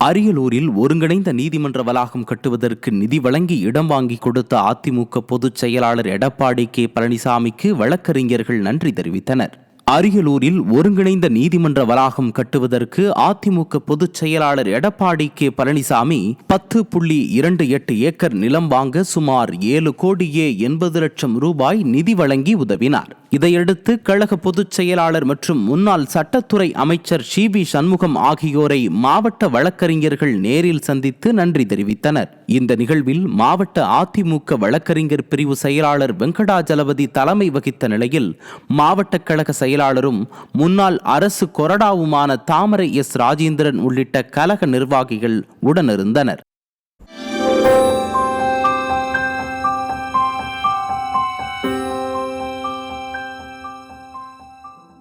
அரியலூரில் ஒருங்கிணைந்த நீதிமன்ற வளாகம் கட்டுவதற்கு நிதி வழங்கி இடம் வாங்கி கொடுத்த அதிமுக பொதுச் செயலாளர் எடப்பாடி கே பழனிசாமிக்கு வழக்கறிஞர்கள் நன்றி தெரிவித்தனர். அரியலூரில் ஒருங்கிணைந்த நீதிமன்ற வளாகம் கட்டுவதற்கு அதிமுக பொதுச் செயலாளர் எடப்பாடி கே பழனிசாமி 10.28 ஏக்கர் நிலம் வாங்க சுமார் 7,80,00,000 ரூபாய் நிதி வழங்கி உதவினார். இதையடுத்து கழக பொதுச் செயலாளர் மற்றும் முன்னாள் சட்டத்துறை அமைச்சர் சி.வி. சண்முகம் ஆகியோரை மாவட்ட வழக்கறிஞர்கள் நேரில் சந்தித்து நன்றி தெரிவித்தனர். இந்த நிகழ்வில் மாவட்ட அதிமுக வழக்கறிஞர் பிரிவு செயலாளர் வெங்கடாஜலபதி தலைமை வகித்த நிலையில் மாவட்ட கழக செயலாளரும் முன்னாள் அரசு கொறடாவுமான தாமரை எஸ். ராஜேந்திரன் உள்ளிட்ட கழக நிர்வாகிகள் உடனிருந்தனர்.